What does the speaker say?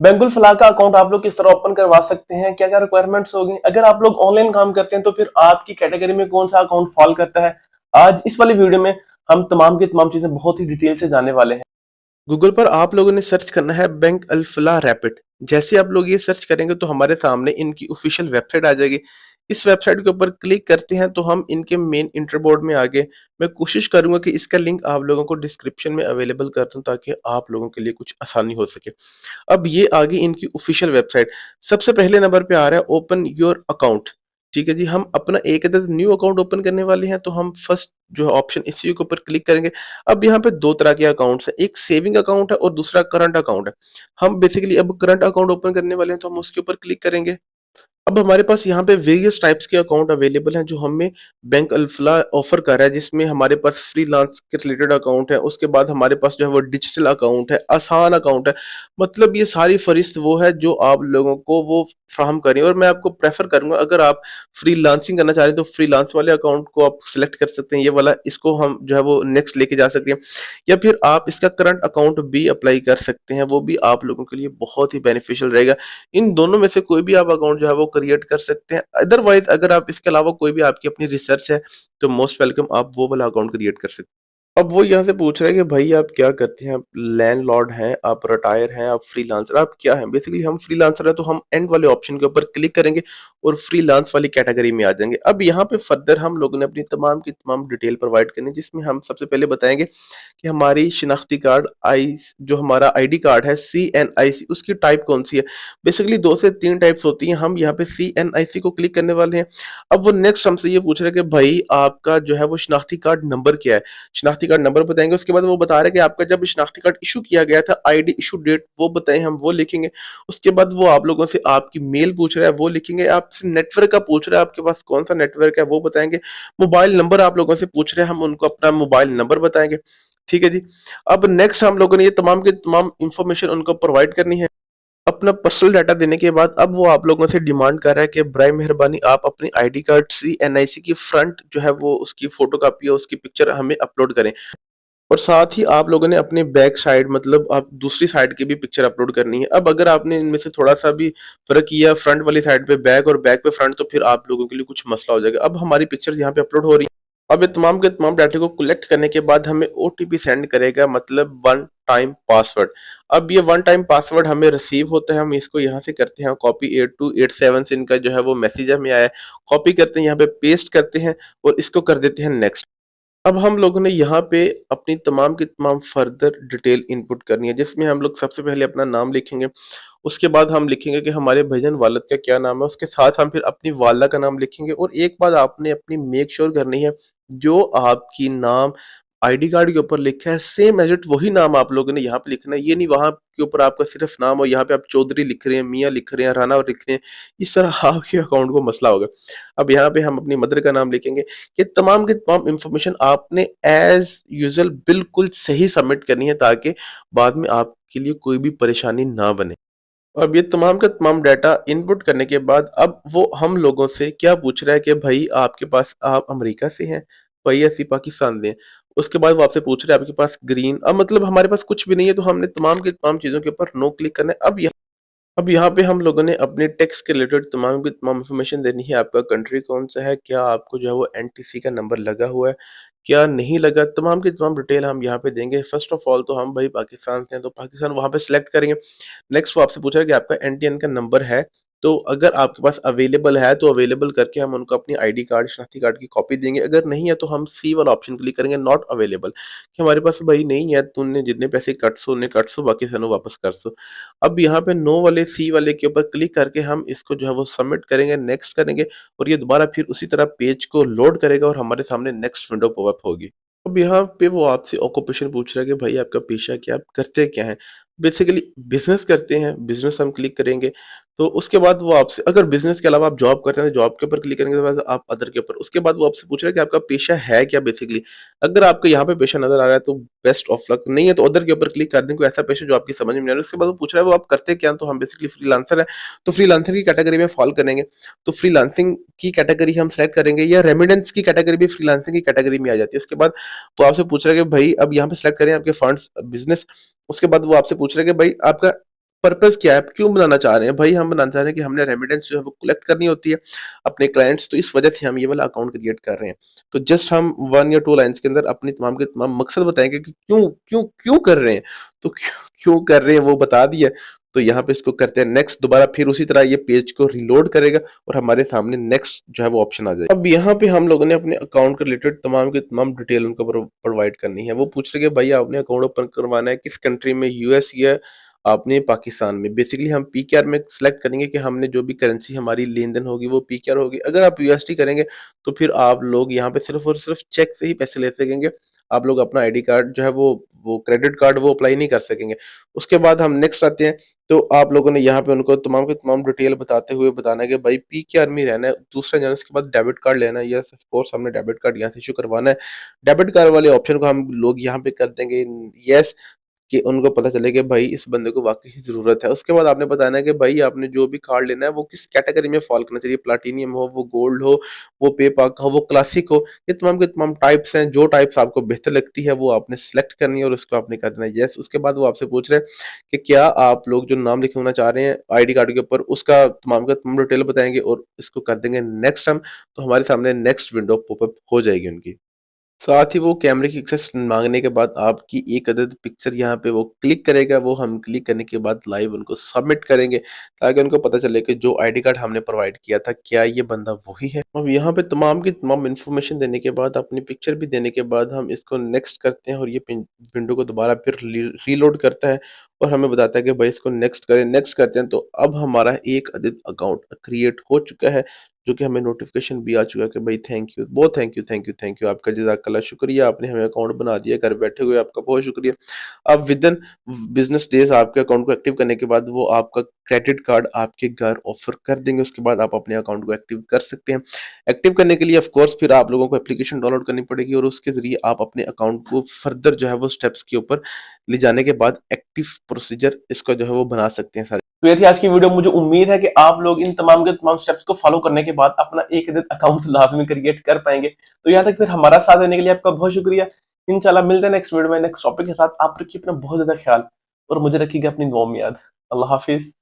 बैंकुल फलाह का अकाउंट आप लोग किस तरह ओपन करवा सकते हैं, क्या क्या रिक्वायरमेंट्स होगी, अगर आप लोग ऑनलाइन काम करते हैं तो फिर आपकी कैटेगरी में कौन सा अकाउंट फॉल करता है। आज इस वाली वीडियो में हम तमाम की तमाम चीजें बहुत ही डिटेल से जानने वाले हैं। गूगल पर आप लोगों ने सर्च करना है बैंक अल-फलाह रैपिड। जैसे आप लोग ये सर्च करेंगे तो हमारे सामने इनकी ऑफिशियल वेबसाइट आ जाएगी। इस वेबसाइट के ऊपर क्लिक करते हैं तो हम इनके मेन इंटरबोर्ड में आ गए। मैं कोशिश करूंगा कि इसका लिंक आप लोगों को डिस्क्रिप्शन में अवेलेबल कर दूं ताकि आप लोगों के लिए कुछ आसानी हो सके। अब ये आ गई इनकी ऑफिशियल वेबसाइट। सबसे पहले नंबर पे आ रहा है ओपन योर अकाउंट। ठीक है जी, हम अपना एक अदद न्यू अकाउंट ओपन करने वाले हैं तो हम फर्स्ट जो है ऑप्शन इसी के ऊपर क्लिक करेंगे। अब यहाँ पे दो तरह के अकाउंट्स हैं, एक सेविंग अकाउंट है और दूसरा करंट अकाउंट है। हम बेसिकली अब करंट अकाउंट ओपन करने वाले हैं तो हम उसके ऊपर क्लिक करेंगे। अब हमारे पास यहाँ पे वेरियस टाइप्स के अकाउंट अवेलेबल हैं जो हमें बैंक अल्फला ऑफर कर रहा है, जिसमें हमारे पास फ्रीलांस के रिलेटेड अकाउंट है, उसके बाद हमारे पास जो है वो डिजिटल अकाउंट है, आसान अकाउंट है। मतलब ये सारी फरिस्त वो है जो आप लोगों को वो फ्राहम करें, और मैं आपको प्रेफर करूंगा अगर आप फ्रीलांसिंग करना चाह रहे हैं तो फ्रीलांस वाले अकाउंट को आप सिलेक्ट कर सकते हैं, ये वाला इसको हम जो है वो नेक्स्ट लेके जा सकते हैं। या फिर आप इसका करंट अकाउंट भी अप्लाई कर सकते हैं, वो भी आप लोगों के लिए बहुत ही बेनिफिशियल रहेगा। इन दोनों में से कोई भी आप अकाउंट जो है वो क्रिएट कर सकते हैं। अदरवाइज अगर आप इसके अलावा कोई भी आपकी अपनी रिसर्च है तो मोस्ट वेलकम, आप वो वाला अकाउंट क्रिएट कर सकते हैं। अब वो यहाँ से पूछ रहा है कि भाई आप क्या करते हैं, आप लैंडलॉर्ड हैं, आप रिटायर हैं, आप फ्रीलांसर, आप क्या हैं। बेसिकली हम फ्रीलांसर हैं तो हम एंड वाले ऑप्शन के ऊपर क्लिक करेंगे और फ्रीलांस वाली कैटेगरी में आ जाएंगे। अब यहाँ पे फर्दर हम लोगों ने अपनी तमाम की तमाम डिटेल प्रोवाइड करनी है, जिसमें हम सबसे पहले बताएंगे कि हमारी शिनाख्ती कार्ड आई जो हमारा आईडी कार्ड है CNIC, उसकी टाइप कौन सी है। बेसिकली 2 से 3 टाइप्स होती हैं, हम यहाँ पे CNIC को क्लिक करने वाले हैं। अब वो नेक्स्ट हमसे ये पूछ रहा है कि भाई आपका जो है वो शिनाख्ती कार्ड नंबर क्या है। शिनाख्ती कार्ड नंबर बताएंगे, उसके बाद वो बता रहा है कि आपका जब शिनाख्ती कार्ड इशू किया गया था, आईडी इशू डेट वो बताएं, हम वो लिखेंगे। उसके बाद वो आप लोगों से आपकी मेल पूछ रहा है, वो लिखेंगे। आपसे नेटवर्क का पूछ रहा है, आपके पास कौन सा नेटवर्क है वो बताएंगे। मोबाइल नंबर आप लोगों से पूछ रहे हैं, हम उनको अपना मोबाइल नंबर बताएंगे। ठीक है जी। अब नेक्स्ट हम लोगों ने ये तमाम के तमाम इंफॉर्मेशन उनको प्रोवाइड करनी है। अपना पर्सनल डाटा देने के बाद अब वो आप लोगों से डिमांड कर रहा है कि बराए मेहरबानी आप अपनी आईडी कार्ड CNIC की फ्रंट जो है वो उसकी फोटो कापी है, उसकी पिक्चर हमें अपलोड करें। और साथ ही आप लोगों ने अपने बैक साइड मतलब आप दूसरी साइड की भी पिक्चर अपलोड करनी है। अब अगर आपने इनमें से थोड़ा सा भी फर्क किया, फ्रंट वाली साइड पे बैक और बैक पे फ्रंट, तो फिर आप लोगों के लिए कुछ मसला हो जाएगा। अब हमारी पिक्चर्स यहाँ पे अपलोड हो रही है। अब ये तमाम के तमाम डाटा को कलेक्ट करने के बाद हमें OTP सेंड करेगा, मतलब वन टाइम पासवर्ड। अब ये वन टाइम पासवर्ड हमें रिसीव होता है, हम इसको यहाँ से करते हैं कॉपी। 8287 से इनका जो है वो मैसेज हमें आया है, कॉपी करते हैं, यहाँ पे पेस्ट करते हैं और इसको कर देते हैं नेक्स्ट। अब हम लोगों ने यहाँ पे अपनी तमाम की तमाम फर्दर डिटेल इनपुट करनी है, जिसमें हम लोग सबसे पहले अपना नाम लिखेंगे। उसके बाद हम लिखेंगे कि हमारे भाईजान वालिद का क्या नाम है, उसके साथ हम फिर अपनी वालदा का नाम लिखेंगे। और एक बात आपने अपनी मेक श्योर करनी है, जो आपकी नाम आईडी कार्ड के ऊपर लिखा है सेम एज इट वही नाम आप लोगों ने यहाँ पे लिखना है। ये नहीं वहां के ऊपर आपका सिर्फ नाम हो, यहाँ पे आप चौधरी लिख रहे हैं, मियाँ लिख रहे हैं, राणा लिख रहे हैं, इस तरह आपके अकाउंट को मसला होगा। अब यहाँ पे हम अपनी मदर का नाम लिखेंगे। ये तमाम की तमाम इंफॉर्मेशन आपने एज यूजुअल बिल्कुल सही सबमिट करनी है, ताकि बाद में आपके लिए कोई भी परेशानी ना बने। अब ये तमाम का तमाम डाटा इनपुट करने के बाद अब वो हम लोगों से क्या पूछ रहा है कि भाई आपके पास आप अमेरिका से हैं, भाई ऐसी पाकिस्तान से हैं। उसके बाद वो आपसे पूछ रहे हैं आपके पास ग्रीन, अब मतलब हमारे पास कुछ भी नहीं है तो हमने तमाम की तमाम चीज़ों के ऊपर नो क्लिक करना है। अब यहाँ पे हम लोगों ने अपने टैक्स के रिलेटेड तमाम की तमाम इन्फॉर्मेशन देनी है। आपका कंट्री कौन सा है, क्या आपको जो है वो NTC का नंबर लगा हुआ है, क्या नहीं लगा, तमाम की तमाम डिटेल हम यहाँ पे देंगे। फर्स्ट ऑफ ऑल तो हम भाई पाकिस्तान से हैं तो पाकिस्तान वहाँ पे सिलेक्ट करेंगे। नेक्स्ट वो आपसे पूछ रहा है कि आपका NTN का नंबर है, तो अगर आपके पास अवेलेबल है तो अवेलेबल करके हम उनको अपनी आईडी कार्ड शनाख्ती कार्ड की कॉपी देंगे। अगर नहीं है तो हम सी वाला ऑप्शन क्लिक करेंगे, नॉट अवेलेबल, कि हमारे पास भाई नहीं है, तूने जितने पैसे कट सो उन्हें कट सो, बाकी सानू वापस कर सो। अब यहाँ पे नो वाले सी वाले के ऊपर क्लिक करके हम इसको जो है वो सबमिट करेंगे, नेक्स्ट करेंगे, और ये दोबारा फिर उसी तरह पेज को लोड करेगा और हमारे सामने नेक्स्ट विंडो पॉपअप होगी। अब यहाँ पे वो आपसे ऑक्यूपेशन पूछ रहा है कि भाई आपका पेशा क्या है, आप करते क्या हैं। बेसिकली बिजनेस करते हैं, बिजनेस हम क्लिक करेंगे। तो उसके बाद वो आपसे अगर बिजनेस के अलावा आप जॉब करते हैं तो जॉब के ऊपर क्लिक करेंगे, तो बाद आप अदर के ऊपर। उसके बाद वो आपसे पूछ रहा है कि आपका पेशा है क्या बेसिकली। अगर आपको यहाँ पे पेशा नजर आ रहा है तो बेस्ट ऑफ लक, नहीं है तो अदर के ऊपर क्लिक कर दें कोई ऐसा पेशा जो आपकी समझ में नहीं आ रहा है। उसके बाद वो पूछ रहा है वो आप करते क्या हैं, तो हम बेसिकली फ्रीलांसर है, तो फ्रीलांसर की कैटेगरी में फॉल करेंगे। तो फ्रीलांसिंग की कैटेगरी हम सेलेक्ट करेंगे, या रेमिडेंस की कैटेगरी भी फ्रीलांसिंग की कैटेगरी में आ जाती है। उसके बाद वो आपसे पूछ रहा है कि भाई अब यहाँ पे सेलेक्ट करें आपके फंड्स बिजनेस। उसके बाद वो आपसे पूछ रहे हैं कि भाई आपका पर्पस क्या है, आप क्यों बनाना चाह रहे हैं? भाई हम बनाना चाह रहे हैं कि हमने रेमिटेंस जो है वो कलेक्ट करनी होती है अपने क्लाइंट्स, तो इस वजह से हम ये वाला अकाउंट क्रिएट कर रहे हैं। तो जस्ट हम 1 या 2 लाइन्स के अंदर अपनी तमाम के तमाम मकसद बताएँगे कि क्यों क्यों क्यों कर रहे हैं? तो क्यों क्यों कर रहे हैं वो बता दिया। तो यहाँ पे इसको करते हैं नेक्स्ट, दोबारा फिर उसी तरह ये पेज को रीलोड करेगा और हमारे सामने नेक्स्ट जो है वो ऑप्शन आ जाएगा। अब यहाँ पे हम लोगों ने अपने अकाउंट के रिलेटेड तमाम की तमाम डिटेल उनको प्रोवाइड करनी है। वो पूछ रहे हैं कि भाई आपने अकाउंट ओपन करवाना है किस कंट्री में, यूएस या आपने पाकिस्तान में। बेसिकली हम पीकेआर में सिलेक्ट करेंगे कि हमने जो भी करेंसी हमारी लेन-देन होगी वो पीकेआर होगी। अगर आप यूएसडी करेंगे तो फिर आप लोग यहाँ पे सिर्फ़ और सिर्फ़ चेक से ही पैसे ले सकेंगे। आप लोग अपना आईडी कार्ड जो है वो क्रेडिट कार्ड वो अप्लाई नहीं कर सकेंगे। उसके बाद हम नेक्स्ट आते हैं, तो आप लोगों ने यहाँ पे उनको तमाम की तमाम डिटेल बताते हुए बताना है कि भाई पीकेआर में ही रहना है। दूसरा जाना उसके बाद डेबिट कार्ड लेना है। यस ऑफ कोर्स हमने डेबिट कार्ड यहाँ से इश्यू करवाना है। डेबिट कार्ड वाले ऑप्शन को हम लोग यहाँ पे कर देंगे यस, कि उनको पता चले कि भाई इस बंदे को वाक़ई ही ज़रूरत है। उसके बाद आपने बताना है कि भाई आपने जो भी कार्ड लेना है वो किस कैटेगरी में फ़ॉल करना चाहिए, प्लैटिनम हो, वो गोल्ड हो, वो पेपाक हो, वो क्लासिक हो। ये तमाम के तमाम टाइप्स हैं, जो टाइप्स आपको बेहतर लगती है वो आपने सिलेक्ट करनी है और उसको आपने कर देना है येस। उसके बाद वो आपसे पूछ रहे हैं कि क्या आप लोग जो नाम लिखवाना चाह रहे हैं आईडी कार्ड के ऊपर उसका तमाम का तमाम डिटेल बताएँगे और इसको कर देंगे नेक्स्ट हम, तो हमारे सामने नेक्स्ट विंडो पॉपअप हो जाएगी उनकी। साथ ही वो कैमरे की एक्सेस माँगने के बाद आपकी एक अदद पिक्चर यहाँ पे वो क्लिक करेगा, वो हम क्लिक करने के बाद लाइव उनको सबमिट करेंगे, ताकि उनको पता चले कि जो आईडी कार्ड हमने प्रोवाइड किया था, क्या ये बंदा वही है? अब यहाँ पे तमाम की तमाम इन्फॉर्मेशन देने के बाद, अपनी पिक्चर भी देने के बाद हम इसको नेक्स्ट करते हैं और ये विंडो को दोबारा फिर रीलोड करता है और हमें बताता है कि भाई इसको नेक्स्ट करें। नेक्स्ट करते हैं तो अब हमारा एक अदद अकाउंट क्रिएट हो चुका है, जो कि हमें नोटिफ़िकेशन भी आ चुका है कि भाई थैंक यू, बहुत thank you, thank you, thank you, आपका जज़ाकल्लाह शुक्रिया, आपने हमें अकाउंट बना दिया, घर बैठे हुए आपका बहुत शुक्रिया। अब विदिन बिज़नेस डेज़ आपके अकाउंट को एक्टिव करने के बाद वो आपका क्रेडिट कार्ड आपके घर ऑफ़र कर देंगे, उसके बाद आप अपने अकाउंट को एक्टिव कर सकते हैं। एक्टिव करने के लिए ऑफ़ कोर्स फिर आप लोगों को एप्लीकेशन डाउनलोड करनी पड़ेगी और उसके ज़रिए आप अपने अकाउंट को फर्दर जो है वो स्टेप्स के ऊपर ले जाने के बाद एक्टिव प्रोसीजर इसका जो है वो बना सकते हैं सारे। तो ये थी आज की वीडियो। मुझे उम्मीद है कि आप लोग इन तमाम के तमाम स्टेप्स को फॉलो करने के बाद अपना एक अदद अकाउंट लाजमी क्रिएट कर पाएंगे। तो यहाँ तक फिर हमारा साथ देने के लिए आपका बहुत शुक्रिया। इंशाल्लाह मिलते हैं नेक्स्ट वीडियो में नेक्स्ट टॉपिक के साथ। आप रखिए अपना बहुत ज्यादा ख्याल और मुझे रखिएगा अपनी दुआ में याद। अल्लाह हाफिज।